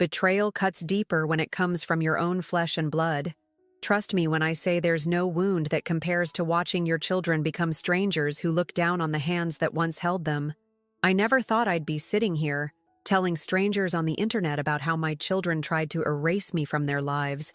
Betrayal cuts deeper when it comes from your own flesh and blood. Trust me when I say there's no wound that compares to watching your children become strangers who look down on the hands that once held them. I never thought I'd be sitting here, telling strangers on the internet about how my children tried to erase me from their lives,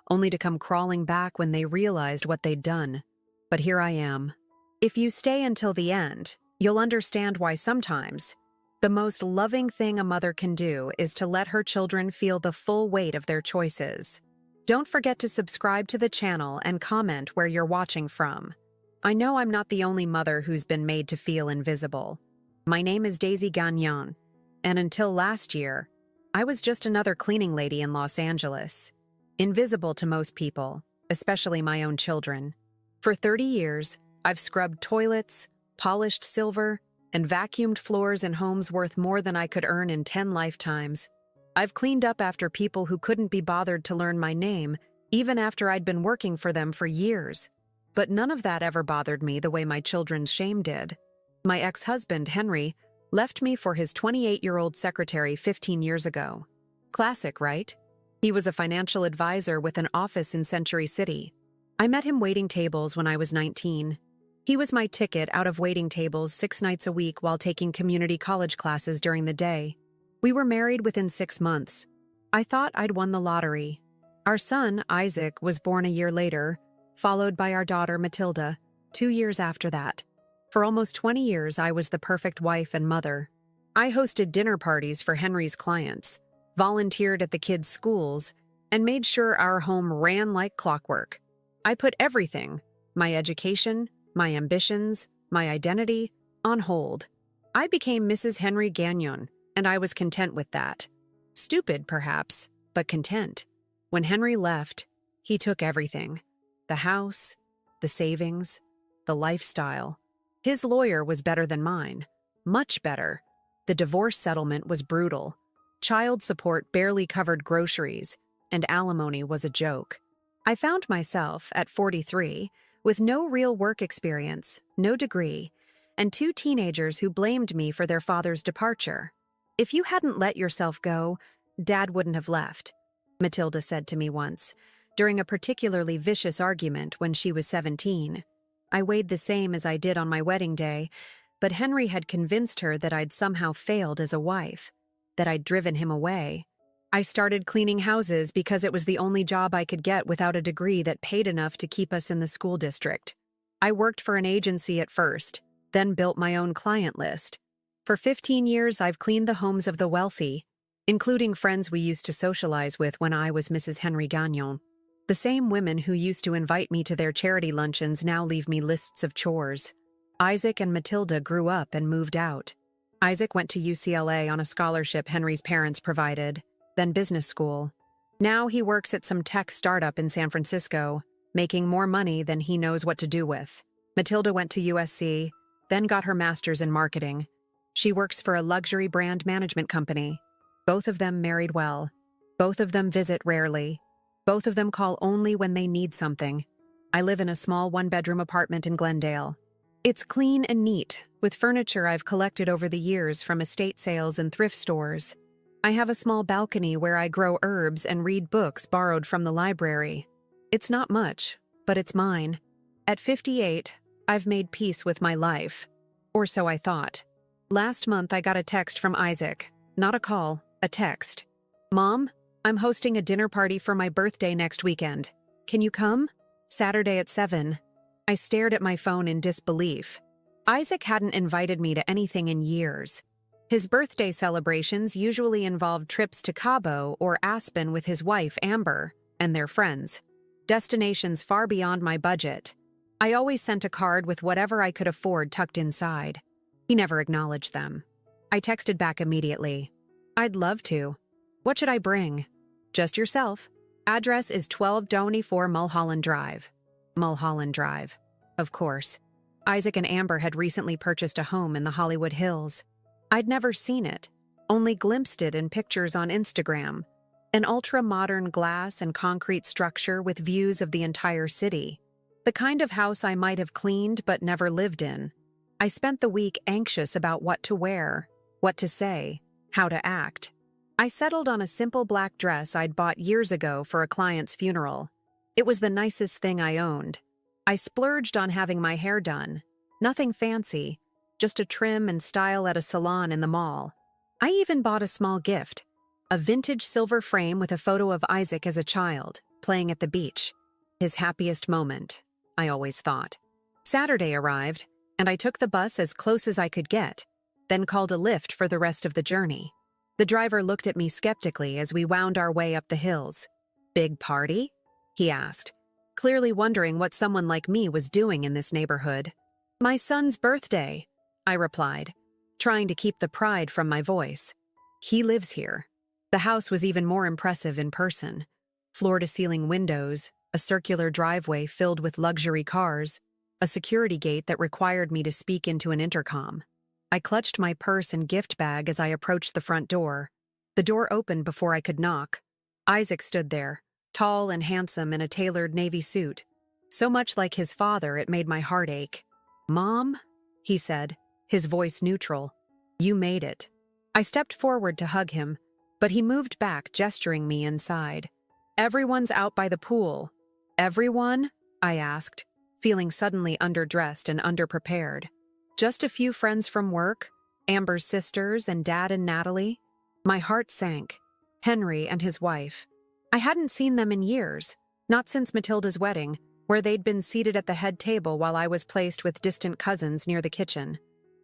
only to come crawling back when they realized what they'd done. But here I am. If you stay until the end, you'll understand why sometimes the most loving thing a mother can do is to let her children feel the full weight of their choices. Don't forget to subscribe to the channel and comment where you're watching from. I know I'm not the only mother who's been made to feel invisible. My name is Daisy Gagnon, and until last year, I was just another cleaning lady in Los Angeles. Invisible to most people, especially my own children. For 30 years, I've scrubbed toilets, polished silver, and vacuumed floors in homes worth more than I could earn in 10 lifetimes. I've cleaned up after people who couldn't be bothered to learn my name, even after I'd been working for them for years. But none of that ever bothered me the way my children's shame did. My ex-husband, Henry, left me for his 28-year-old secretary 15 years ago. Classic, right? He was a financial advisor with an office in Century City. I met him waiting tables when I was 19. He was my ticket out of waiting tables 6 nights a week while taking community college classes during the day. We were married within 6 months. I thought I'd won the lottery. Our son, Isaac, was born a year later, followed by our daughter, Matilda, 2 years after that. For almost 20 years, I was the perfect wife and mother. I hosted dinner parties for Henry's clients, volunteered at the kids' schools, and made sure our home ran like clockwork. I put everything, my education, my ambitions, my identity, on hold. I became Mrs. Henry Gagnon, and I was content with that. Stupid, perhaps, but content. When Henry left, he took everything. The house, the savings, the lifestyle. His lawyer was better than mine. Much better. The divorce settlement was brutal. Child support barely covered groceries, and alimony was a joke. I found myself, at 43, with no real work experience, no degree, and 2 teenagers who blamed me for their father's departure. "If you hadn't let yourself go, Dad wouldn't have left," Matilda said to me once, during a particularly vicious argument when she was 17. I weighed the same as I did on my wedding day, but Henry had convinced her that I'd somehow failed as a wife, that I'd driven him away. I started cleaning houses because it was the only job I could get without a degree that paid enough to keep us in the school district. I worked for an agency at first, then built my own client list. For 15 years, I've cleaned the homes of the wealthy, including friends we used to socialize with when I was Mrs. Henry Gagnon. The same women who used to invite me to their charity luncheons now leave me lists of chores. Isaac and Matilda grew up and moved out. Isaac went to UCLA on a scholarship Henry's parents provided, then business school. Now he works at some tech startup in San Francisco, making more money than he knows what to do with. Matilda went to USC, then got her master's in marketing. She works for a luxury brand management company. Both of them married well. Both of them visit rarely. Both of them call only when they need something. I live in a small 1-bedroom apartment in Glendale. It's clean and neat, with furniture I've collected over the years from estate sales and thrift stores. I have a small balcony where I grow herbs and read books borrowed from the library. It's not much, but it's mine. At 58, I've made peace with my life. Or so I thought. Last month, I got a text from Isaac. Not a call, a text. "Mom, I'm hosting a dinner party for my birthday next weekend. Can you come? Saturday at 7. I stared at my phone in disbelief. Isaac hadn't invited me to anything in years. His birthday celebrations usually involved trips to Cabo or Aspen with his wife, Amber, and their friends. Destinations far beyond my budget. I always sent a card with whatever I could afford tucked inside. He never acknowledged them. I texted back immediately. "I'd love to. What should I bring?" "Just yourself. Address is 1224 Mulholland Drive." Mulholland Drive. Of course. Isaac and Amber had recently purchased a home in the Hollywood Hills. I'd never seen it, only glimpsed it in pictures on Instagram. An ultra-modern glass and concrete structure with views of the entire city. The kind of house I might have cleaned but never lived in. I spent the week anxious about what to wear, what to say, how to act. I settled on a simple black dress I'd bought years ago for a client's funeral. It was the nicest thing I owned. I splurged on having my hair done. Nothing fancy, just a trim and style at a salon in the mall. I even bought a small gift, a vintage silver frame with a photo of Isaac as a child, playing at the beach. His happiest moment, I always thought. Saturday arrived, and I took the bus as close as I could get, then called a Lyft for the rest of the journey. The driver looked at me skeptically as we wound our way up the hills. "Big party?" he asked, clearly wondering what someone like me was doing in this neighborhood. "My son's birthday," I replied, trying to keep the pride from my voice. "He lives here." The house was even more impressive in person. Floor-to-ceiling windows, a circular driveway filled with luxury cars, a security gate that required me to speak into an intercom. I clutched my purse and gift bag as I approached the front door. The door opened before I could knock. Isaac stood there, tall and handsome in a tailored navy suit. So much like his father, it made my heart ache. "Mom?" he said, his voice neutral. "You made it." I stepped forward to hug him, but he moved back, gesturing me inside. "Everyone's out by the pool." "Everyone?" I asked, feeling suddenly underdressed and underprepared. "Just a few friends from work, Amber's sisters and Dad and Natalie." My heart sank. Henry and his wife. I hadn't seen them in years, not since Matilda's wedding, where they'd been seated at the head table while I was placed with distant cousins near the kitchen.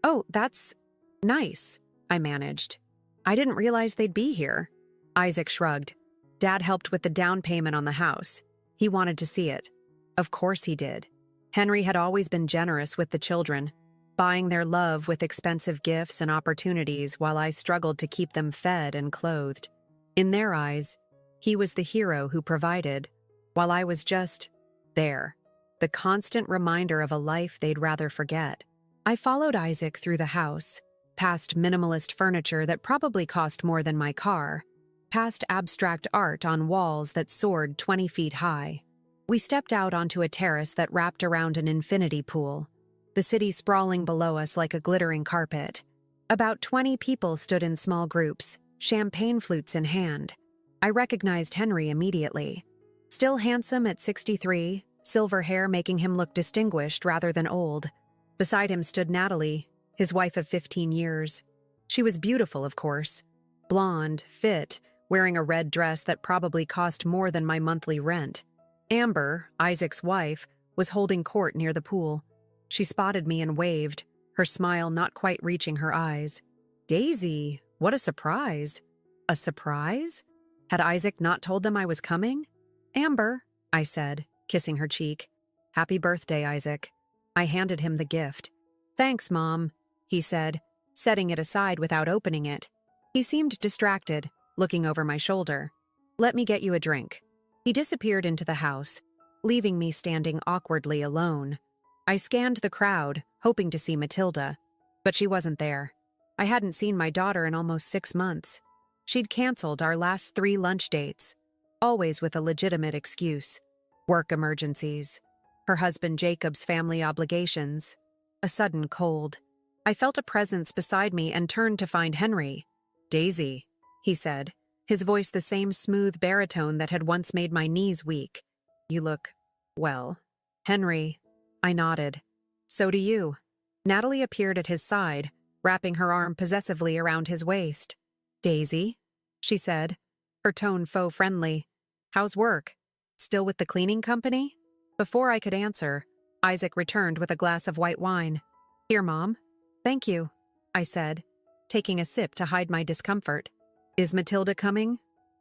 "Oh, that's nice," I managed. "I didn't realize they'd be here." Isaac shrugged. "Dad helped with the down payment on the house. He wanted to see it." Of course he did. Henry had always been generous with the children, buying their love with expensive gifts and opportunities while I struggled to keep them fed and clothed. In their eyes, he was the hero who provided, while I was just there, the constant reminder of a life they'd rather forget. I followed Isaac through the house, past minimalist furniture that probably cost more than my car, past abstract art on walls that soared 20 feet high. We stepped out onto a terrace that wrapped around an infinity pool, the city sprawling below us like a glittering carpet. About 20 people stood in small groups, champagne flutes in hand. I recognized Henry immediately. Still handsome at 63, silver hair making him look distinguished rather than old. Beside him stood Natalie, his wife of 15 years. She was beautiful, of course. Blonde, fit, wearing a red dress that probably cost more than my monthly rent. Amber, Isaac's wife, was holding court near the pool. She spotted me and waved, her smile not quite reaching her eyes. "Daisy, what a surprise." A surprise? Had Isaac not told them I was coming? "Amber," I said, kissing her cheek. "Happy birthday, Isaac." I handed him the gift. "Thanks, Mom," he said, setting it aside without opening it. He seemed distracted, looking over my shoulder. "Let me get you a drink." He disappeared into the house, leaving me standing awkwardly alone. I scanned the crowd, hoping to see Matilda, but she wasn't there. I hadn't seen my daughter in almost 6 months. She'd canceled our last 3 lunch dates, always with a legitimate excuse. Work emergencies. Her husband Jacob's family obligations. A sudden cold. I felt a presence beside me and turned to find Henry. "Daisy," he said, his voice the same smooth baritone that had once made my knees weak. "You look, well." "Henry." I nodded. "So do you." Natalie appeared at his side, wrapping her arm possessively around his waist. "Daisy," she said, her tone faux friendly. "How's work? Still with the cleaning company?" Before I could answer, Isaac returned with a glass of white wine. "Here, Mom." "Thank you," I said, taking a sip to hide my discomfort. "Is Matilda coming?"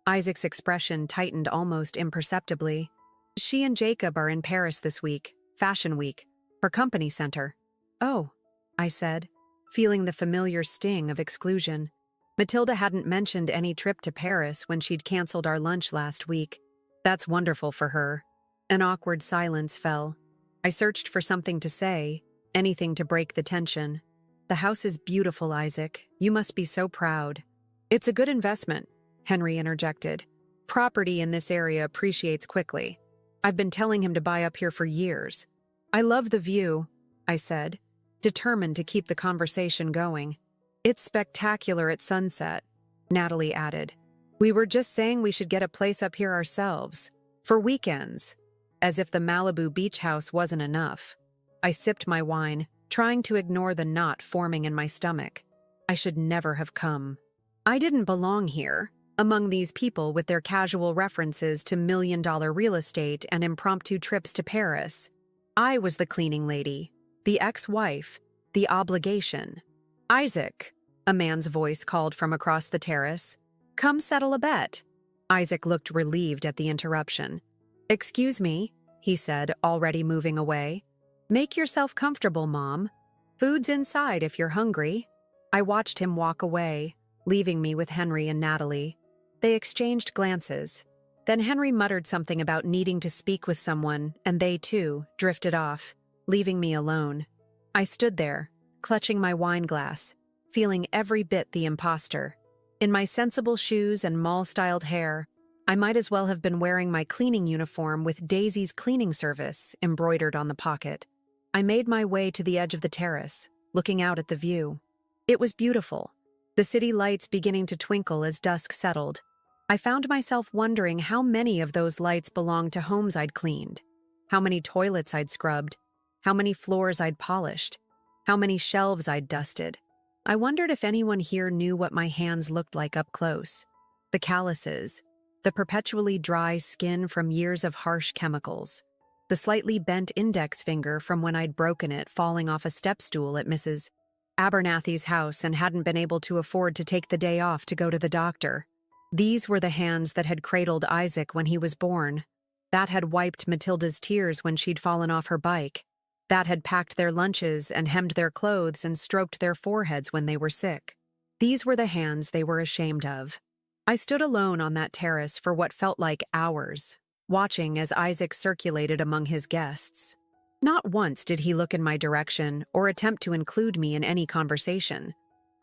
Isaac's expression tightened almost imperceptibly. "She and Jacob are in Paris this week, Fashion Week, her company center." "Oh," I said, feeling the familiar sting of exclusion. Matilda hadn't mentioned any trip to Paris when she'd canceled our lunch last week. That's wonderful for her. An awkward silence fell. I searched for something to say, anything to break the tension. "The house is beautiful, Isaac. You must be so proud." "It's a good investment," Henry interjected. "Property in this area appreciates quickly. I've been telling him to buy up here for years." "I love the view," I said, determined to keep the conversation going. "It's spectacular at sunset," Natalie added, We were just saying we should get a place up here ourselves, for weekends, as if the Malibu beach house wasn't enough. I sipped my wine, trying to ignore the knot forming in my stomach. I should never have come. I didn't belong here, among these people with their casual references to million-dollar real estate and impromptu trips to Paris. I was the cleaning lady, the ex-wife, the obligation. "Isaac," a man's voice called from across the terrace. "Come settle a bet." Isaac looked relieved at the interruption. "Excuse me," he said, already moving away. "Make yourself comfortable, Mom. Food's inside if you're hungry." I watched him walk away, leaving me with Henry and Natalie. They exchanged glances. Then Henry muttered something about needing to speak with someone, and they, too, drifted off, leaving me alone. I stood there, clutching my wine glass, feeling every bit the imposter. In my sensible shoes and mall-styled hair, I might as well have been wearing my cleaning uniform with Daisy's cleaning service embroidered on the pocket. I made my way to the edge of the terrace, looking out at the view. It was beautiful, the city lights beginning to twinkle as dusk settled. I found myself wondering how many of those lights belonged to homes I'd cleaned, how many toilets I'd scrubbed, how many floors I'd polished, how many shelves I'd dusted. I wondered if anyone here knew what my hands looked like up close. The calluses, the perpetually dry skin from years of harsh chemicals, the slightly bent index finger from when I'd broken it falling off a step stool at Mrs. Abernathy's house and hadn't been able to afford to take the day off to go to the doctor. These were the hands that had cradled Isaac when he was born, that had wiped Matilda's tears when she'd fallen off her bike, that had packed their lunches and hemmed their clothes and stroked their foreheads when they were sick. These were the hands they were ashamed of. I stood alone on that terrace for what felt like hours, watching as Isaac circulated among his guests. Not once did he look in my direction or attempt to include me in any conversation.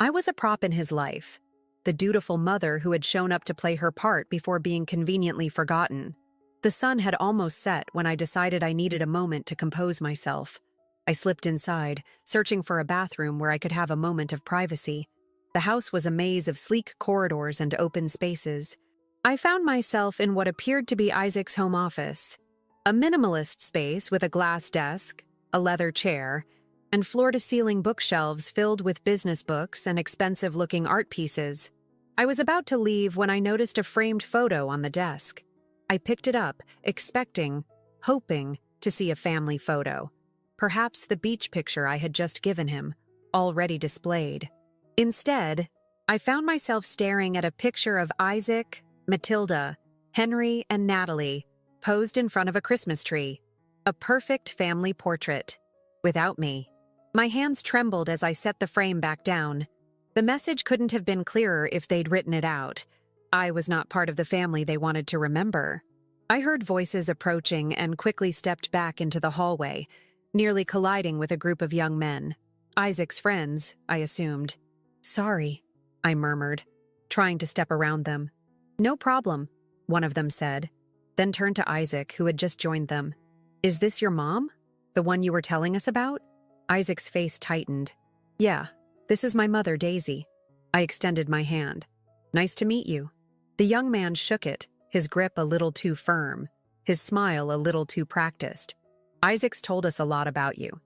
I was a prop in his life, the dutiful mother who had shown up to play her part before being conveniently forgotten. The sun had almost set when I decided I needed a moment to compose myself. I slipped inside, searching for a bathroom where I could have a moment of privacy. The house was a maze of sleek corridors and open spaces. I found myself in what appeared to be Isaac's home office, a minimalist space with a glass desk, a leather chair, and floor-to-ceiling bookshelves filled with business books and expensive-looking art pieces. I was about to leave when I noticed a framed photo on the desk. I picked it up, expecting, hoping, to see a family photo. Perhaps the beach picture I had just given him, already displayed. Instead, I found myself staring at a picture of Isaac, Matilda, Henry, and Natalie, posed in front of a Christmas tree. A perfect family portrait. Without me. My hands trembled as I set the frame back down. The message couldn't have been clearer if they'd written it out. I was not part of the family they wanted to remember. I heard voices approaching and quickly stepped back into the hallway, nearly colliding with a group of young men. Isaac's friends, I assumed. "Sorry," I murmured, trying to step around them. "No problem," one of them said, then turned to Isaac, who had just joined them. "Is this your mom? The one you were telling us about?" Isaac's face tightened. "Yeah, this is my mother, Daisy." I extended my hand. "Nice to meet you." The young man shook it, his grip a little too firm, his smile a little too practiced. "Isaac's told us a lot about you."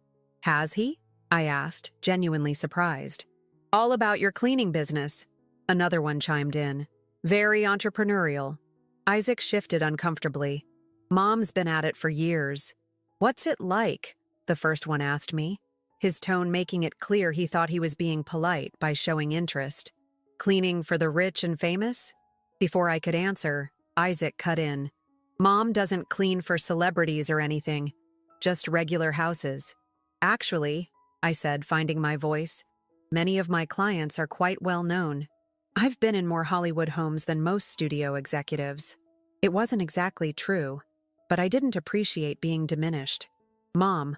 "Has he?" I asked, genuinely surprised. "All about your cleaning business," another one chimed in. "Very entrepreneurial." Isaac shifted uncomfortably. "Mom's been at it for years." "What's it like?" the first one asked me, his tone making it clear he thought he was being polite by showing interest. "Cleaning for the rich and famous?" Before I could answer, Isaac cut in. "Mom doesn't clean for celebrities or anything, just regular houses." "Actually," I said, finding my voice, "many of my clients are quite well known. I've been in more Hollywood homes than most studio executives." It wasn't exactly true, but I didn't appreciate being diminished. "Mom,"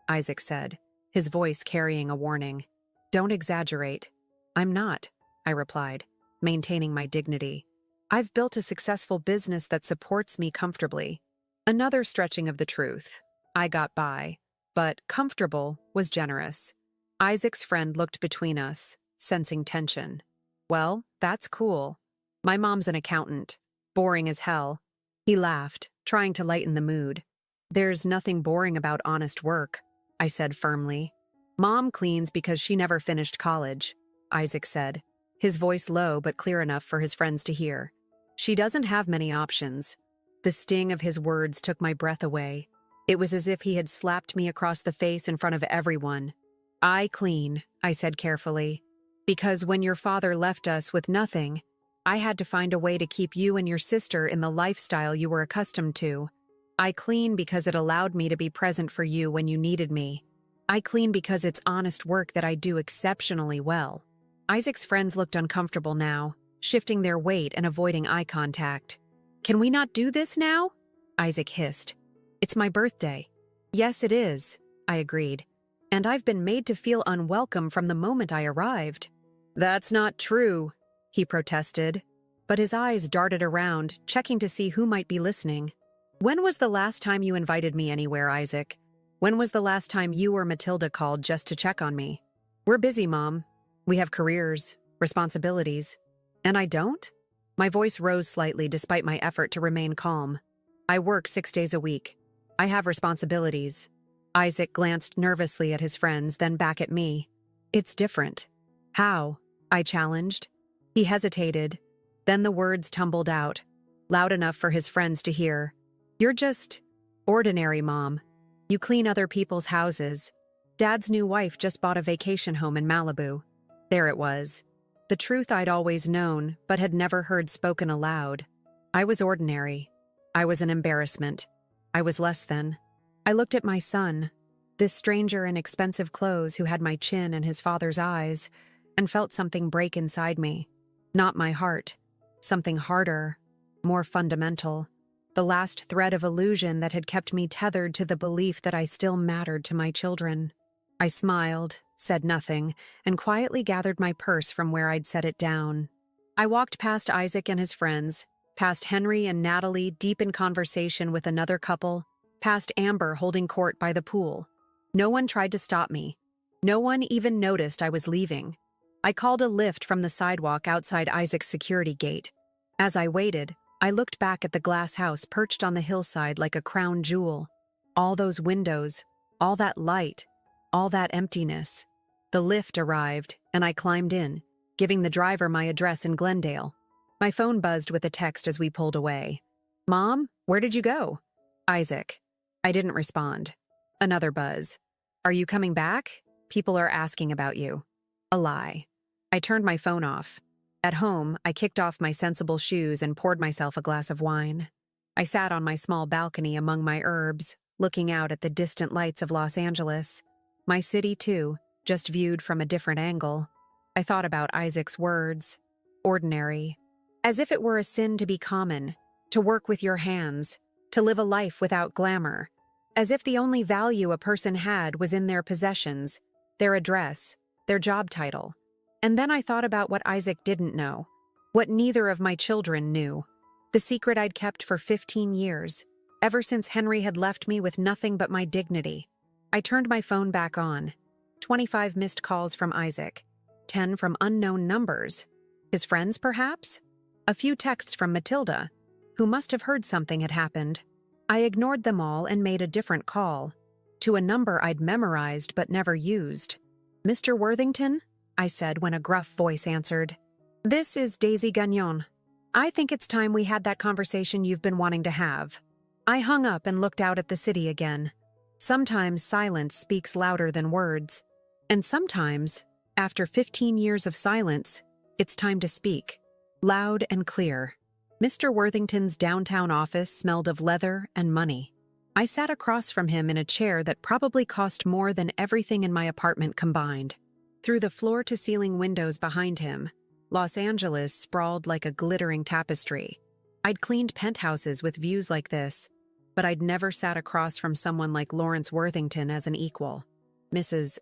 Isaac said, his voice carrying a warning. "Don't exaggerate." "I'm not," I replied, maintaining my dignity. "I've built a successful business that supports me comfortably." Another stretching of the truth. I got by, but comfortable was generous. Isaac's friend looked between us, sensing tension. "Well, that's cool." My mom's an accountant. Boring as hell. He laughed, trying to lighten the mood. There's nothing boring about honest work, I said firmly. Mom cleans because she never finished college, Isaac said, his voice low but clear enough for his friends to hear. She doesn't have many options. The sting of his words took my breath away. It was as if he had slapped me across the face in front of everyone. I clean, I said carefully, because when your father left us with nothing, I had to find a way to keep you and your sister in the lifestyle you were accustomed to. I clean because it allowed me to be present for you when you needed me. I clean because it's honest work that I do exceptionally well. Isaac's friends looked uncomfortable now, shifting their weight and avoiding eye contact. Can we not do this now? Isaac hissed. It's my birthday. Yes, it is, I agreed. And I've been made to feel unwelcome from the moment I arrived. That's not true, he protested, but his eyes darted around, checking to see who might be listening. When was the last time you invited me anywhere, Isaac? When was the last time you or Matilda called just to check on me? We're busy, Mom. We have careers, responsibilities. And I don't? My voice rose slightly despite my effort to remain calm. I work 6 days a week. I have responsibilities. Isaac glanced nervously at his friends, then back at me. It's different. How? I challenged. He hesitated. Then the words tumbled out, loud enough for his friends to hear. You're just ordinary, Mom. You clean other people's houses. Dad's new wife just bought a vacation home in Malibu. There it was. The truth I'd always known, but had never heard spoken aloud. I was ordinary. I was an embarrassment. I was less than. I looked at my son, this stranger in expensive clothes who had my chin and his father's eyes, and felt something break inside me. Not my heart. Something harder, more fundamental. The last thread of illusion that had kept me tethered to the belief that I still mattered to my children. I smiled, said nothing, and quietly gathered my purse from where I'd set it down. I walked past Isaac and his friends, past Henry and Natalie deep in conversation with another couple, past Amber holding court by the pool. No one tried to stop me. No one even noticed I was leaving. I called a lift from the sidewalk outside Isaac's security gate. As I waited, I looked back at the glass house perched on the hillside like a crown jewel. All those windows, all that light, all that emptiness. The lift arrived, and I climbed in, giving the driver my address in Glendale. My phone buzzed with a text as we pulled away. Mom, where did you go? Isaac. I didn't respond. Another buzz. Are you coming back? People are asking about you. A lie. I turned my phone off. At home, I kicked off my sensible shoes and poured myself a glass of wine. I sat on my small balcony among my herbs, looking out at the distant lights of Los Angeles. My city, too, just viewed from a different angle. I thought about Isaac's words. Ordinary. As if it were a sin to be common, to work with your hands, to live a life without glamour. As if the only value a person had was in their possessions, their address, their job title. And then I thought about what Isaac didn't know, what neither of my children knew, the secret I'd kept for 15 years, ever since Henry had left me with nothing but my dignity. I turned my phone back on. 25 missed calls from Isaac, 10 from unknown numbers. His friends, perhaps? A few texts from Matilda, who must have heard something had happened. I ignored them all and made a different call, to a number I'd memorized but never used. Mr. Worthington? I said when a gruff voice answered. This is Daisy Gagnon. I think it's time we had that conversation you've been wanting to have. I hung up and looked out at the city again. Sometimes silence speaks louder than words. And sometimes, after 15 years of silence, it's time to speak. Loud and clear. Mr. Worthington's downtown office smelled of leather and money. I sat across from him in a chair that probably cost more than everything in my apartment combined. Through the floor-to-ceiling windows behind him, Los Angeles sprawled like a glittering tapestry. I'd cleaned penthouses with views like this, but I'd never sat across from someone like Lawrence Worthington as an equal. Mrs.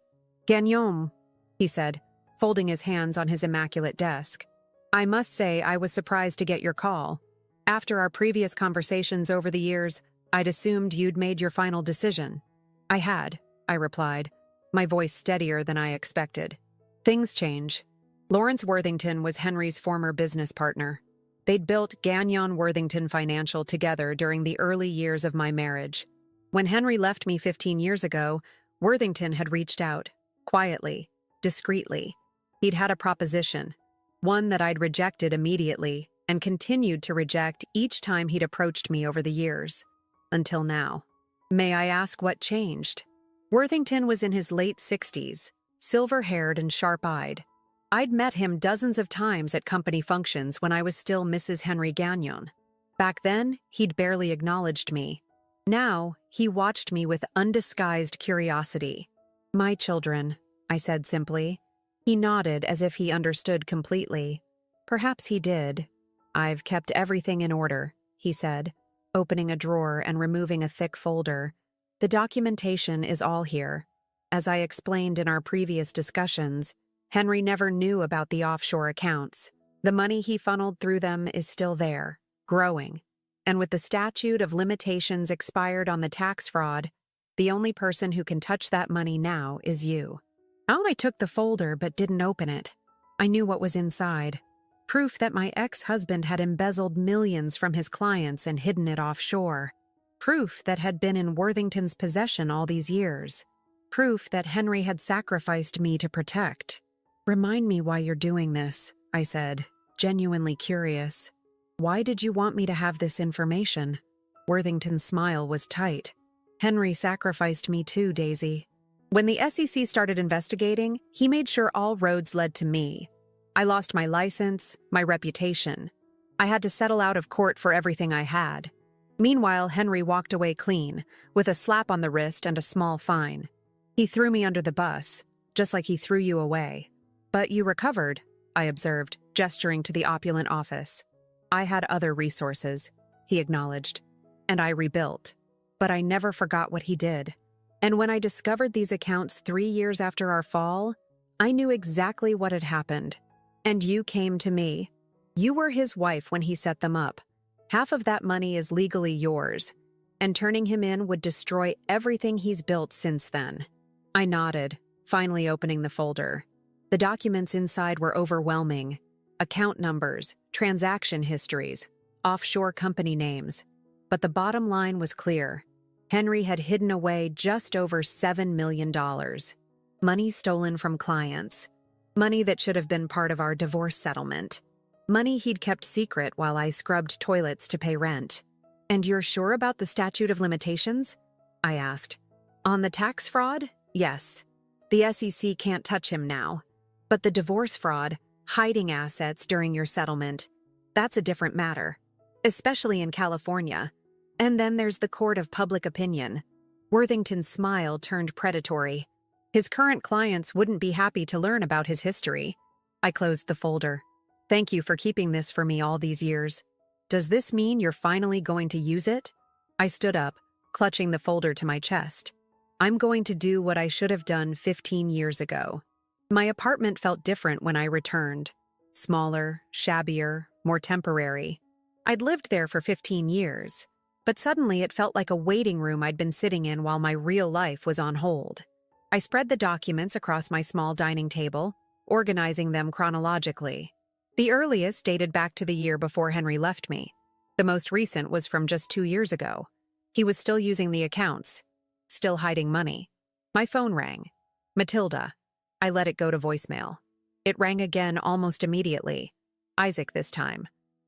Gagnon, he said, folding his hands on his immaculate desk. I must say I was surprised to get your call. After our previous conversations over the years, I'd assumed you'd made your final decision. I had, I replied, my voice steadier than I expected. Things change. Lawrence Worthington was Henry's former business partner. They'd built Gagnon Worthington Financial together during the early years of my marriage. When Henry left me 15 years ago, Worthington had reached out, quietly, discreetly. He'd had a proposition, one that I'd rejected immediately and continued to reject each time he'd approached me over the years. Until now. May I ask what changed? Worthington was in his late 60s, silver-haired and sharp-eyed. I'd met him dozens of times at company functions when I was still Mrs. Henry Gagnon. Back then, he'd barely acknowledged me. Now, he watched me with undisguised curiosity. "My children," I said simply. He nodded as if he understood completely. Perhaps he did. "I've kept everything in order," he said, opening a drawer and removing a thick folder. "The documentation is all here. As I explained in our previous discussions, Henry never knew about the offshore accounts. The money he funneled through them is still there, growing. And with the statute of limitations expired on the tax fraud, the only person who can touch that money now is you." I took the folder but didn't open it. I knew what was inside. Proof that my ex-husband had embezzled millions from his clients and hidden it offshore. Proof that had been in Worthington's possession all these years. Proof that Henry had sacrificed me to protect. "Remind me why you're doing this," I said, genuinely curious. "Why did you want me to have this information?" Worthington's smile was tight. "Henry sacrificed me too, Daisy. When the SEC started investigating, he made sure all roads led to me. I lost my license, my reputation. I had to settle out of court for everything I had. Meanwhile, Henry walked away clean, with a slap on the wrist and a small fine. He threw me under the bus, just like he threw you away. But you recovered," I observed, gesturing to the opulent office. "I had other resources," he acknowledged, "and I rebuilt. But I never forgot what he did. And when I discovered these accounts 3 years after our fall, I knew exactly what had happened. And you came to me. You were his wife when he set them up. Half of that money is legally yours, and turning him in would destroy everything he's built since then." I nodded, finally opening the folder. The documents inside were overwhelming. Account numbers, transaction histories, offshore company names. But the bottom line was clear. Henry had hidden away just over $7 million. Money stolen from clients. Money that should have been part of our divorce settlement. Money he'd kept secret while I scrubbed toilets to pay rent. "And you're sure about the statute of limitations?" I asked. "On the tax fraud? Yes. The SEC can't touch him now. But the divorce fraud, hiding assets during your settlement, that's a different matter. Especially in California. And then there's the court of public opinion." Worthington's smile turned predatory. His current clients wouldn't be happy to learn about his history. I closed the folder. "Thank you for keeping this for me all these years. Does this mean you're finally going to use it?" I stood up, clutching the folder to my chest. "I'm going to do what I should have done 15 years ago." My apartment felt different when I returned. Smaller, shabbier, more temporary. I'd lived there for 15 years. But suddenly it felt like a waiting room I'd been sitting in while my real life was on hold. I spread the documents across my small dining table, organizing them chronologically. The earliest dated back to the year before Henry left me. The most recent was from just 2 years ago. He was still using the accounts, still hiding money. My phone rang. Matilda. I let it go to voicemail. It rang again almost immediately. Isaac this time.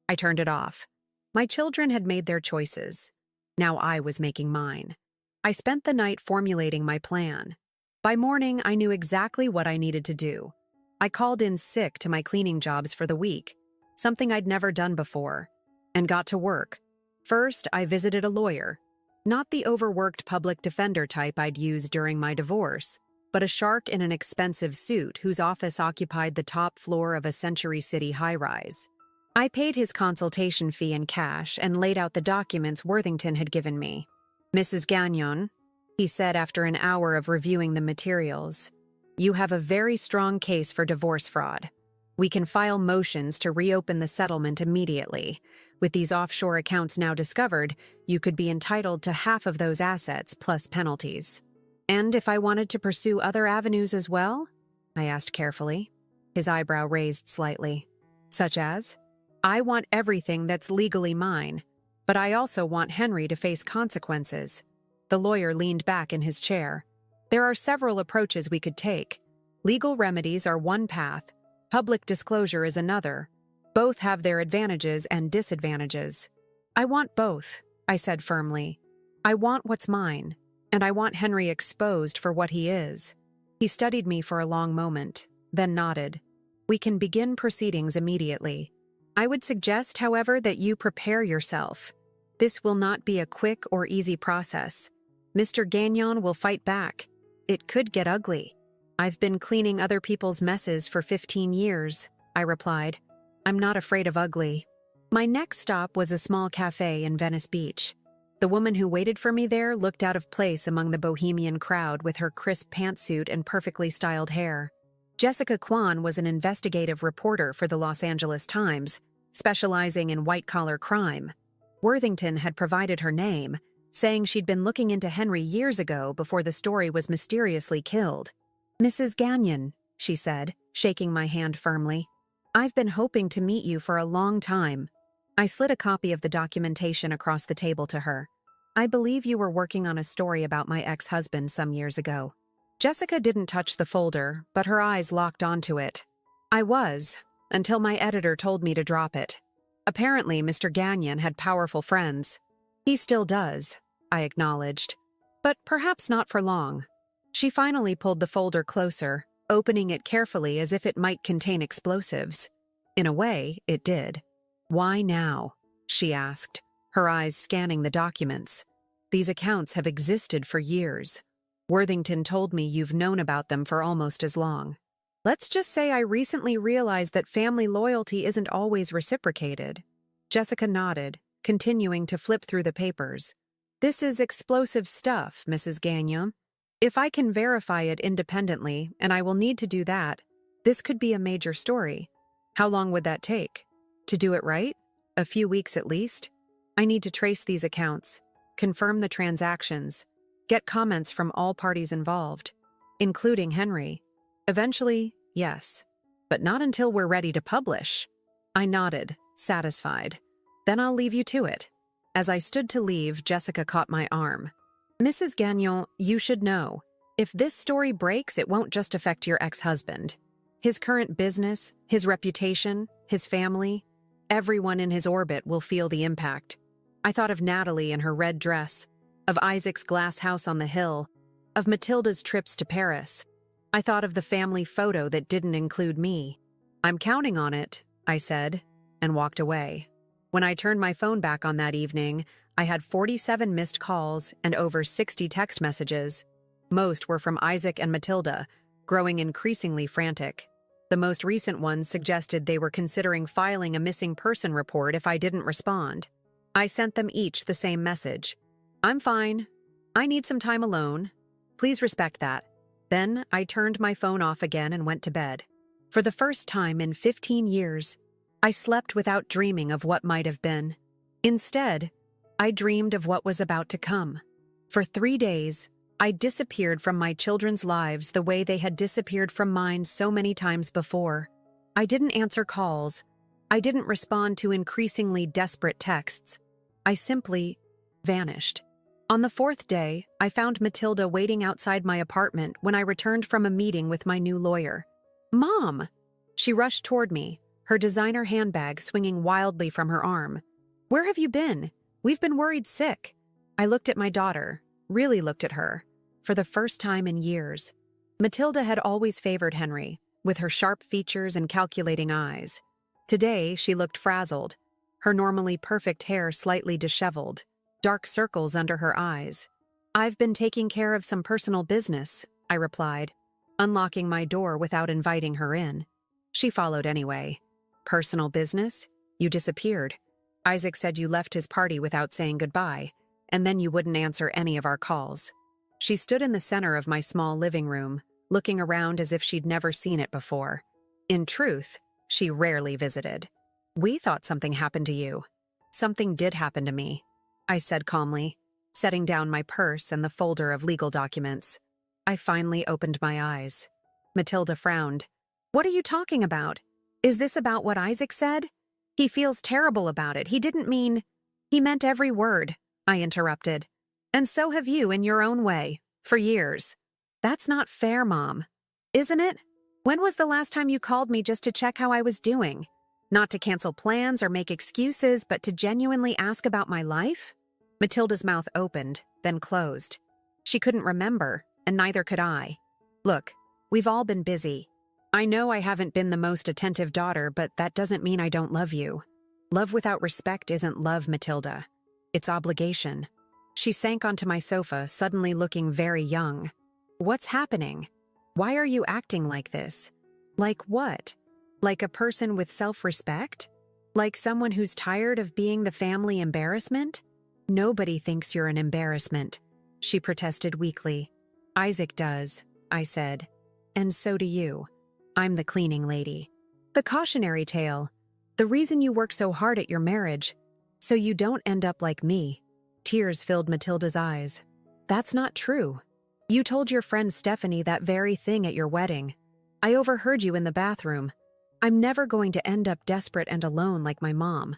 I turned it off. My children had made their choices. Now I was making mine. I spent the night formulating my plan. By morning, I knew exactly what I needed to do. I called in sick to my cleaning jobs for the week, something I'd never done before, and got to work. First, I visited a lawyer. Not the overworked public defender type I'd used during my divorce, but a shark in an expensive suit whose office occupied the top floor of a Century City high-rise. I paid his consultation fee in cash and laid out the documents Worthington had given me. "Mrs. Gagnon," he said after an hour of reviewing the materials, "you have a very strong case for divorce fraud. We can file motions to reopen the settlement immediately. With these offshore accounts now discovered, you could be entitled to half of those assets plus penalties." "And if I wanted to pursue other avenues as well?" I asked carefully. His eyebrow raised slightly. "Such as?" I want everything that's legally mine, but I also want Henry to face consequences. The lawyer leaned back in his chair. There are several approaches we could take. Legal remedies are one path, public disclosure is another. Both have their advantages and disadvantages. I want both, I said firmly. I want what's mine, and I want Henry exposed for what he is. He studied me for a long moment, then nodded. We can begin proceedings immediately. I would suggest, however, that you prepare yourself. This will not be a quick or easy process. Mr. Gagnon will fight back. It could get ugly. I've been cleaning other people's messes for 15 years, I replied. I'm not afraid of ugly. My next stop was a small cafe in Venice Beach. The woman who waited for me there looked out of place among the bohemian crowd with her crisp pantsuit and perfectly styled hair. Jessica Kwan was an investigative reporter for the Los Angeles Times, specializing in white-collar crime. Worthington had provided her name, saying she'd been looking into Henry years ago before the story was mysteriously killed. Mrs. Gagnon, she said, shaking my hand firmly. I've been hoping to meet you for a long time. I slid a copy of the documentation across the table to her. I believe you were working on a story about my ex-husband some years ago. Jessica didn't touch the folder, but her eyes locked onto it. I was, until my editor told me to drop it. Apparently, Mr. Gagnon had powerful friends. He still does, I acknowledged. But perhaps not for long. She finally pulled the folder closer, opening it carefully as if it might contain explosives. In a way, it did. Why now? She asked, her eyes scanning the documents. These accounts have existed for years. Worthington told me you've known about them for almost as long. Let's just say I recently realized that family loyalty isn't always reciprocated. Jessica nodded, continuing to flip through the papers. This is explosive stuff, Mrs. Gagnon. If I can verify it independently, and I will need to do that, this could be a major story. How long would that take? To do it right? A few weeks at least? I need to trace these accounts, confirm the transactions, get comments from all parties involved, including Henry. Eventually, yes, but not until we're ready to publish. I nodded, satisfied. Then I'll leave you to it. As I stood to leave, Jessica caught my arm. Mrs. Gagnon, you should know. If this story breaks, it won't just affect your ex-husband. His current business, his reputation, his family, everyone in his orbit will feel the impact. I thought of Natalie in her red dress, of Isaac's glass house on the hill, of Matilda's trips to Paris. I thought of the family photo that didn't include me. I'm counting on it, I said, and walked away. When I turned my phone back on that evening, I had 47 missed calls and over 60 text messages. Most were from Isaac and Matilda, growing increasingly frantic. The most recent ones suggested they were considering filing a missing person report if I didn't respond. I sent them each the same message. I'm fine. I need some time alone. Please respect that. Then I turned my phone off again and went to bed. For the first time in 15 years, I slept without dreaming of what might have been. Instead, I dreamed of what was about to come. For 3 days, I disappeared from my children's lives the way they had disappeared from mine so many times before. I didn't answer calls. I didn't respond to increasingly desperate texts. I simply vanished. On the 4th day, I found Matilda waiting outside my apartment when I returned from a meeting with my new lawyer. Mom! She rushed toward me, her designer handbag swinging wildly from her arm. Where have you been? We've been worried sick. I looked at my daughter, really looked at her, for the first time in years. Matilda had always favored Henry, with her sharp features and calculating eyes. Today, she looked frazzled, her normally perfect hair slightly disheveled, dark circles under her eyes. I've been taking care of some personal business, I replied, unlocking my door without inviting her in. She followed anyway. Personal business? You disappeared. Isaac said you left his party without saying goodbye, and then you wouldn't answer any of our calls. She stood in the center of my small living room, looking around as if she'd never seen it before. In truth, she rarely visited. We thought something happened to you. Something did happen to me, I said calmly, setting down my purse and the folder of legal documents. I finally opened my eyes. Matilda frowned. What are you talking about? Is this about what Isaac said? He feels terrible about it. He didn't mean... He meant every word, I interrupted. And so have you in your own way, for years. That's not fair, Mom. Isn't it? When was the last time you called me just to check how I was doing? Not to cancel plans or make excuses, but to genuinely ask about my life? Matilda's mouth opened, then closed. She couldn't remember, and neither could I. Look, we've all been busy. I know I haven't been the most attentive daughter, but that doesn't mean I don't love you. Love without respect isn't love, Matilda. It's obligation. She sank onto my sofa, suddenly looking very young. What's happening? Why are you acting like this? Like what? Like a person with self-respect? Like someone who's tired of being the family embarrassment? Nobody thinks you're an embarrassment, she protested weakly. Isaac does, I said. And so do you. I'm the cleaning lady. The cautionary tale. The reason you work so hard at your marriage. So you don't end up like me. Tears filled Matilda's eyes. That's not true. You told your friend Stephanie that very thing at your wedding. I overheard you in the bathroom. I'm never going to end up desperate and alone like my mom,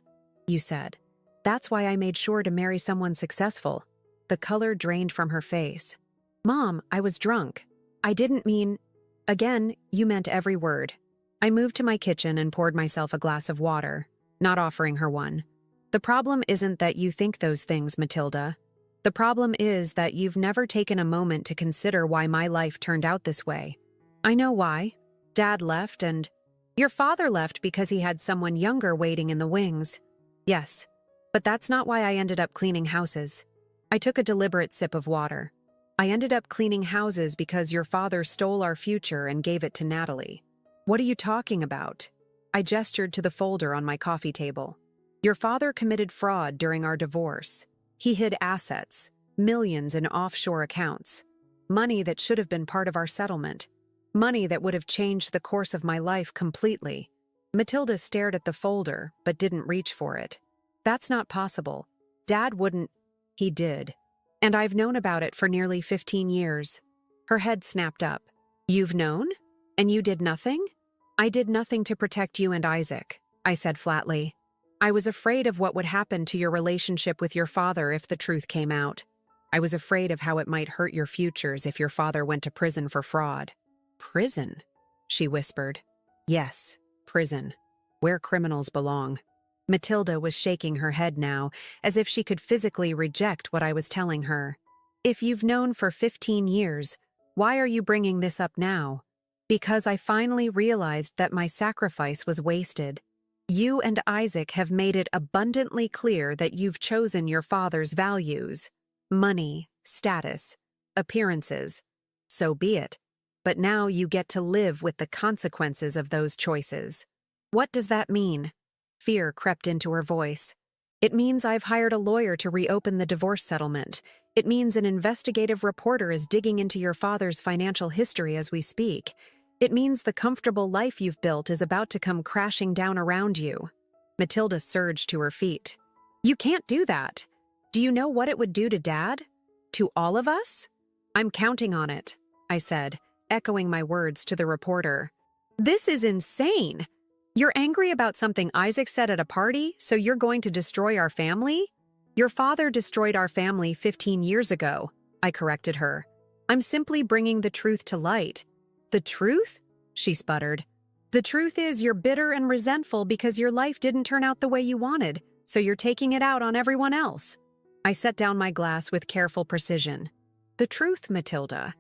you said. That's why I made sure to marry someone successful. The color drained from her face. Mom, I was drunk. I didn't mean... Again, you meant every word. I moved to my kitchen and poured myself a glass of water, not offering her one. The problem isn't that you think those things, Matilda. The problem is that you've never taken a moment to consider why my life turned out this way. I know why. Dad left and... Your father left because he had someone younger waiting in the wings. Yes, but that's not why I ended up cleaning houses. I took a deliberate sip of water. I ended up cleaning houses because your father stole our future and gave it to Natalie. What are you talking about? I gestured to the folder on my coffee table. Your father committed fraud during our divorce. He hid assets, millions in offshore accounts. Money that should have been part of our settlement. Money that would have changed the course of my life completely. Matilda stared at the folder, but didn't reach for it. That's not possible. Dad wouldn't... He did. And I've known about it for nearly 15 years. Her head snapped up. You've known? And you did nothing? I did nothing to protect you and Isaac, I said flatly. I was afraid of what would happen to your relationship with your father if the truth came out. I was afraid of how it might hurt your futures if your father went to prison for fraud. Prison? She whispered. Yes, prison. Where criminals belong. Matilda was shaking her head now, as if she could physically reject what I was telling her. If you've known for 15 years, why are you bringing this up now? Because I finally realized that my sacrifice was wasted. You and Isaac have made it abundantly clear that you've chosen your father's values. Money, status, appearances. So be it. But now you get to live with the consequences of those choices. What does that mean? Fear crept into her voice. It means I've hired a lawyer to reopen the divorce settlement. It means an investigative reporter is digging into your father's financial history as we speak. It means the comfortable life you've built is about to come crashing down around you. Matilda surged to her feet. You can't do that. Do you know what it would do to Dad? To all of us? I'm counting on it, I said, echoing my words to the reporter. This is insane. You're angry about something Isaac said at a party, so you're going to destroy our family? Your father destroyed our family 15 years ago, I corrected her. I'm simply bringing the truth to light. The truth? She sputtered. The truth is you're bitter and resentful because your life didn't turn out the way you wanted, so you're taking it out on everyone else. I set down my glass with careful precision. The truth, Matilda,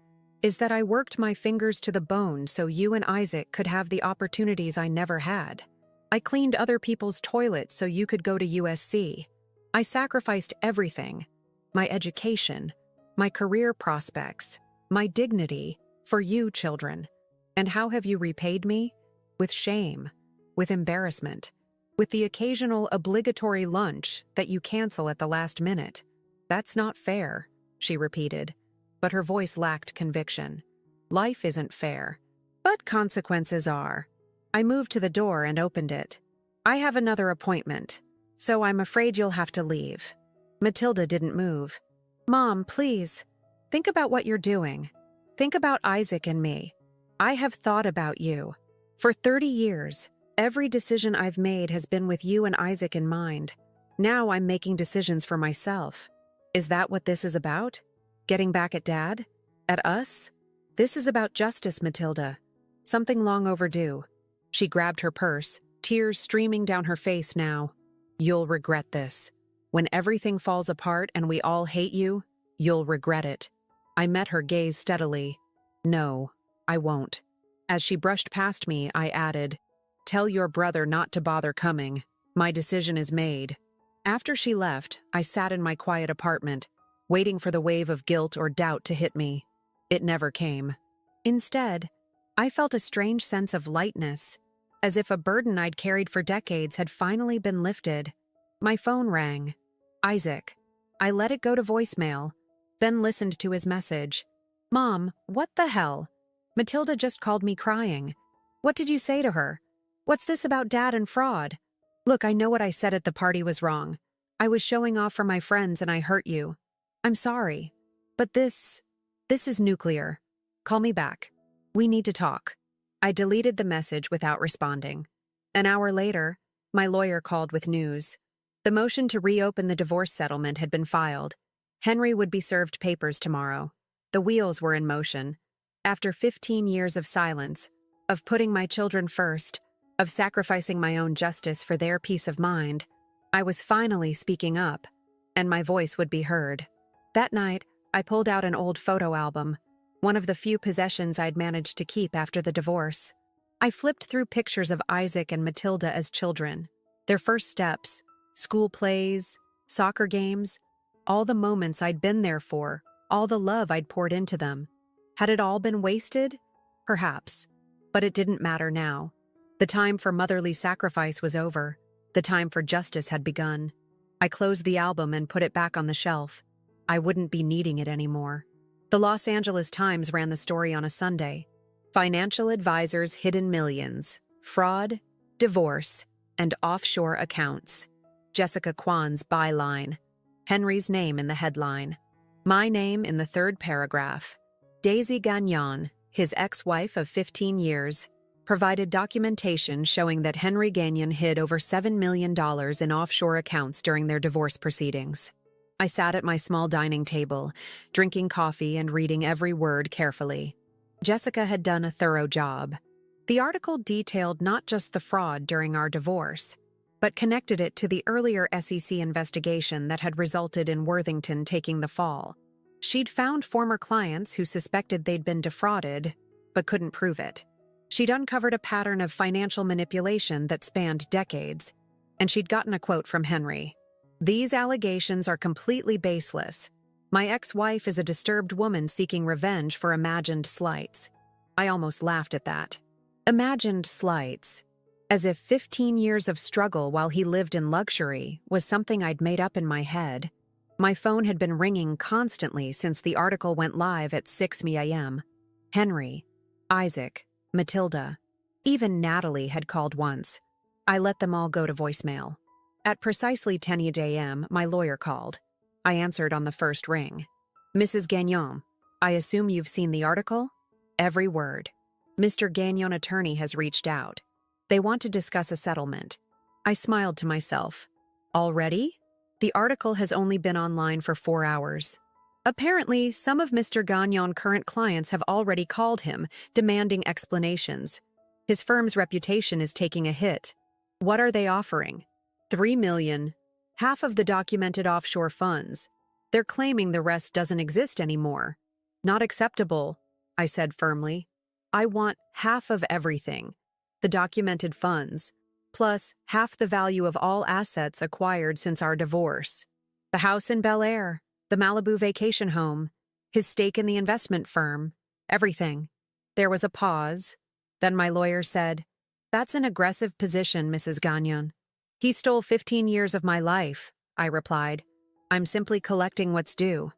is that I worked my fingers to the bone so you and Isaac could have the opportunities I never had. I cleaned other people's toilets so you could go to USC. I sacrificed everything. My education, my career prospects, my dignity, for you, children. And how have you repaid me? With shame, with embarrassment, with the occasional obligatory lunch that you cancel at the last minute. That's not fair, she repeated. But her voice lacked conviction. Life isn't fair, but consequences are. I moved to the door and opened it. I have another appointment, so I'm afraid you'll have to leave. Matilda didn't move. Mom, please, think about what you're doing. Think about Isaac and me. I have thought about you. For 30 years, Every decision I've made has been with you and Isaac in mind. Now I'm making decisions for myself. Is that what this is about? Getting back at Dad? At us? This is about justice, Matilda. Something long overdue. She grabbed her purse, tears streaming down her face now. You'll regret this. When everything falls apart and we all hate you, you'll regret it. I met her gaze steadily. No, I won't. As she brushed past me, I added, Tell your brother not to bother coming. My decision is made. After she left, I sat in my quiet apartment, waiting for the wave of guilt or doubt to hit me. It never came. Instead, I felt a strange sense of lightness, as if a burden I'd carried for decades had finally been lifted. My phone rang. Isaac. I let it go to voicemail, then listened to his message. Mom, what the hell? Matilda just called me crying. What did you say to her? What's this about Dad and fraud? Look, I know what I said at the party was wrong. I was showing off for my friends and I hurt you. I'm sorry. But this is nuclear. Call me back. We need to talk. I deleted the message without responding. An hour later, my lawyer called with news. The motion to reopen the divorce settlement had been filed. Henry would be served papers tomorrow. The wheels were in motion. After 15 years of silence, of putting my children first, of sacrificing my own justice for their peace of mind, I was finally speaking up, and my voice would be heard. That night, I pulled out an old photo album, one of the few possessions I'd managed to keep after the divorce. I flipped through pictures of Isaac and Matilda as children, their first steps, school plays, soccer games, all the moments I'd been there for, all the love I'd poured into them. Had it all been wasted? Perhaps. But it didn't matter now. The time for motherly sacrifice was over. The time for justice had begun. I closed the album and put it back on the shelf. I wouldn't be needing it anymore. The Los Angeles Times ran the story on a Sunday. Financial advisors hidden millions, fraud, divorce, and offshore accounts. Jessica Kwan's byline. Henry's name in the headline. My name in the third paragraph. Daisy Gagnon, his ex-wife of 15 years, provided documentation showing that Henry Gagnon hid over $7 million in offshore accounts during their divorce proceedings. I sat at my small dining table, drinking coffee and reading every word carefully. Jessica had done a thorough job. The article detailed not just the fraud during our divorce, but connected it to the earlier SEC investigation that had resulted in Worthington taking the fall. She'd found former clients who suspected they'd been defrauded, but couldn't prove it. She'd uncovered a pattern of financial manipulation that spanned decades, and she'd gotten a quote from Henry. These allegations are completely baseless. My ex-wife is a disturbed woman seeking revenge for imagined slights. I almost laughed at that. Imagined slights. As if 15 years of struggle while he lived in luxury was something I'd made up in my head. My phone had been ringing constantly since the article went live at 6 a.m. Henry, Isaac, Matilda, even Natalie had called once. I let them all go to voicemail. At precisely 10 a.m., my lawyer called. I answered on the first ring. Mrs. Gagnon, I assume you've seen the article? Every word. Mr. Gagnon attorney has reached out. They want to discuss a settlement. I smiled to myself. Already? The article has only been online for 4 hours. Apparently, some of Mr. Gagnon's current clients have already called him, demanding explanations. His firm's reputation is taking a hit. What are they offering? $3 million. Half of the documented offshore funds. They're claiming the rest doesn't exist anymore. Not acceptable, I said firmly. I want half of everything. The documented funds, plus half the value of all assets acquired since our divorce. The house in Bel Air, the Malibu vacation home, his stake in the investment firm, everything. There was a pause. Then my lawyer said, That's an aggressive position, Mrs. Gagnon. He stole 15 years of my life, I replied. I'm simply collecting what's due.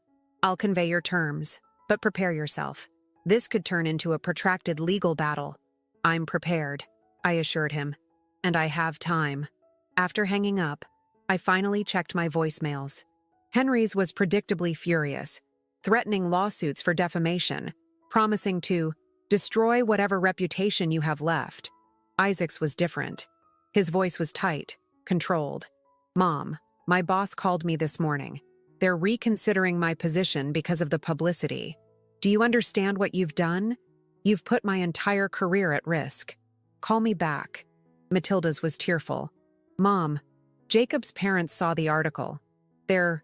I'll convey your terms, but prepare yourself. This could turn into a protracted legal battle. I'm prepared, I assured him, and I have time. After hanging up, I finally checked my voicemails. Henry's was predictably furious, threatening lawsuits for defamation, promising to destroy whatever reputation you have left. Isaac's was different. His voice was tight, controlled. "Mom, my boss called me this morning. They're reconsidering my position because of the publicity. Do you understand what you've done? You've put my entire career at risk. Call me back." Matilda's was tearful. "Mom, Jacob's parents saw the article. They're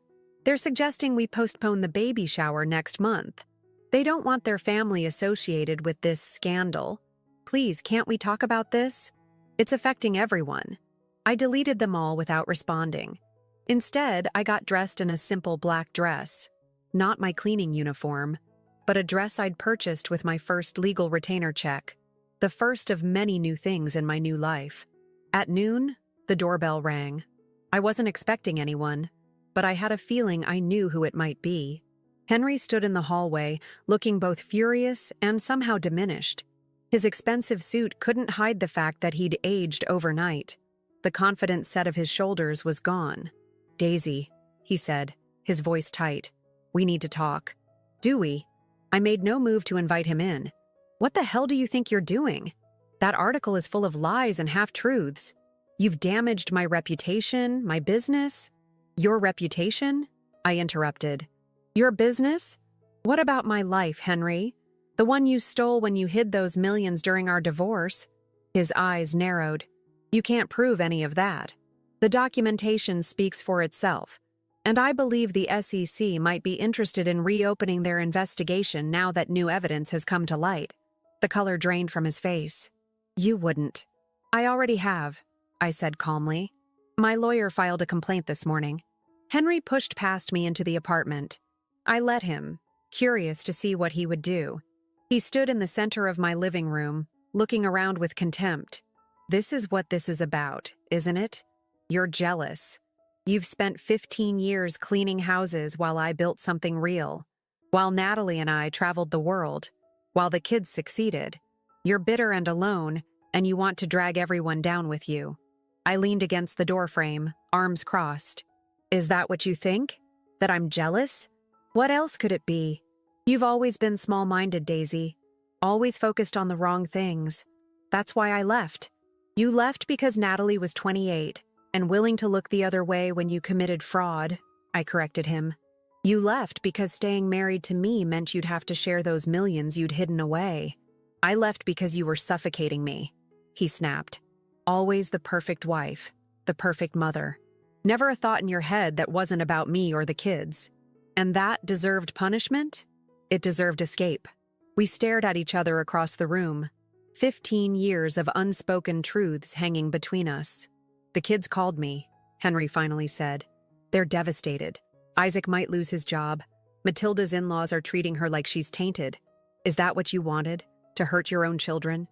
suggesting we postpone the baby shower next month. They don't want their family associated with this scandal. Please, can't we talk about this? It's affecting everyone." I deleted them all without responding. Instead, I got dressed in a simple black dress. Not my cleaning uniform, but a dress I'd purchased with my first legal retainer check. The first of many new things in my new life. At noon, the doorbell rang. I wasn't expecting anyone, but I had a feeling I knew who it might be. Henry stood in the hallway, looking both furious and somehow diminished. His expensive suit couldn't hide the fact that he'd aged overnight. The confident set of his shoulders was gone. "Daisy," he said, his voice tight. "We need to talk." "Do we?" I made no move to invite him in. "What the hell do you think you're doing? That article is full of lies and half-truths. You've damaged my reputation, my business." "Your reputation?" I interrupted. "Your business? What about my life, Henry? The one you stole when you hid those millions during our divorce?" His eyes narrowed. "You can't prove any of that. The documentation speaks for itself, and I believe the SEC might be interested in reopening their investigation now that new evidence has come to light." The color drained from his face. "You wouldn't." "I already have," I said calmly. "My lawyer filed a complaint this morning." Henry pushed past me into the apartment. I let him, curious to see what he would do. He stood in the center of my living room, looking around with contempt. "This is what this is about, isn't it? You're jealous. You've spent 15 years cleaning houses while I built something real. While Natalie and I traveled the world. While the kids succeeded. You're bitter and alone, and you want to drag everyone down with you." I leaned against the doorframe, arms crossed. "Is that what you think? That I'm jealous? What else could it be? You've always been small-minded, Daisy. Always focused on the wrong things. That's why I left. You left because Natalie was 28 and willing to look the other way when you committed fraud," I corrected him. "You left because staying married to me meant you'd have to share those millions you'd hidden away. I left because you were suffocating me," he snapped. "Always the perfect wife, the perfect mother. Never a thought in your head that wasn't about me or the kids. And that deserved punishment? It deserved escape." We stared at each other across the room. 15 years of unspoken truths hanging between us. "The kids called me," Henry finally said. "They're devastated. Isaac might lose his job. Matilda's in-laws are treating her like she's tainted. Is that what you wanted? To hurt your own children?"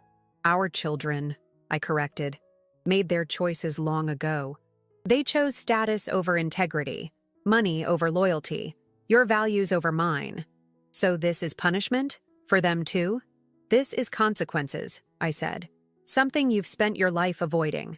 "Our children," I corrected, "made their choices long ago. They chose status over integrity, money over loyalty, your values over mine. So this is punishment? For them too?" "This is consequences," I said. "Something you've spent your life avoiding."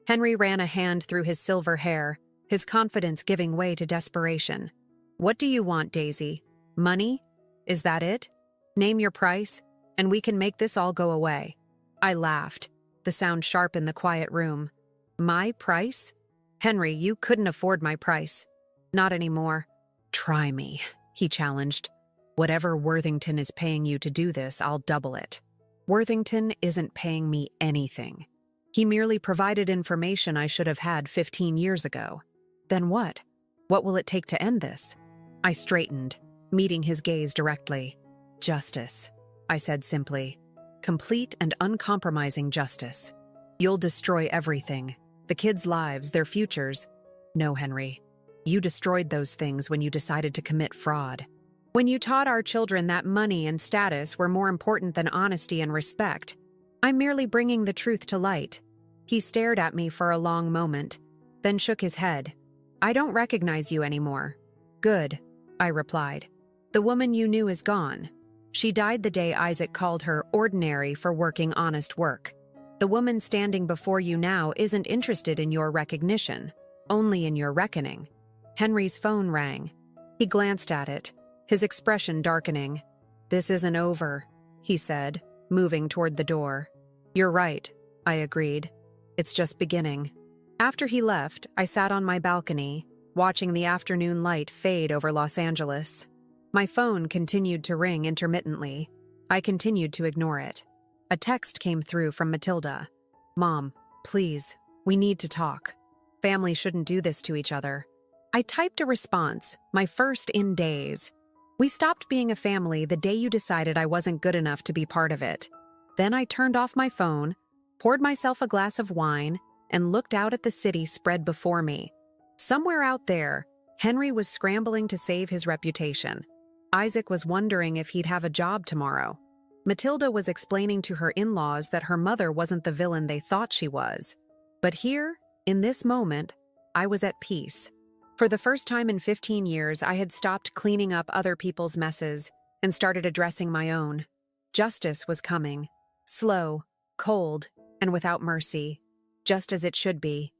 Henry ran a hand through his silver hair, his confidence giving way to desperation. "What do you want, Daisy? Money? Is that it? Name your price, and we can make this all go away." I laughed, the sound sharp in the quiet room. "My price? Henry, you couldn't afford my price. Not anymore." "Try me," he challenged. "Whatever Worthington is paying you to do this, I'll double it." "Worthington isn't paying me anything. He merely provided information I should have had 15 years ago." "Then what? What will it take to end this?" I straightened, meeting his gaze directly. "Justice," I said simply. "Complete and uncompromising justice. You'll destroy everything. The kids' lives, their futures." "No, Henry. You destroyed those things when you decided to commit fraud. When you taught our children that money and status were more important than honesty and respect. I'm merely bringing the truth to light." He stared at me for a long moment, then shook his head. "I don't recognize you anymore." "Good," I replied. "The woman you knew is gone. She died the day Isaac called her ordinary for working honest work. The woman standing before you now isn't interested in your recognition, only in your reckoning." Henry's phone rang. He glanced at it, his expression darkening. "This isn't over," he said, moving toward the door. "You're right. I agreed. It's just beginning. After he left, I sat on my balcony, watching the afternoon light fade over Los Angeles. My phone continued to ring intermittently. I continued to ignore it. A text came through from Matilda. "Mom, please, we need to talk. Family shouldn't do this to each other." I typed a response, my first in days. "We stopped being a family the day you decided I wasn't good enough to be part of it." Then I turned off my phone, poured myself a glass of wine, and looked out at the city spread before me. Somewhere out there, Henry was scrambling to save his reputation. Isaac was wondering if he'd have a job tomorrow. Matilda was explaining to her in-laws that her mother wasn't the villain they thought she was. But here, in this moment, I was at peace. For the first time in 15 years, I had stopped cleaning up other people's messes and started addressing my own. Justice was coming. Slow, cold, and without mercy. Just as it should be.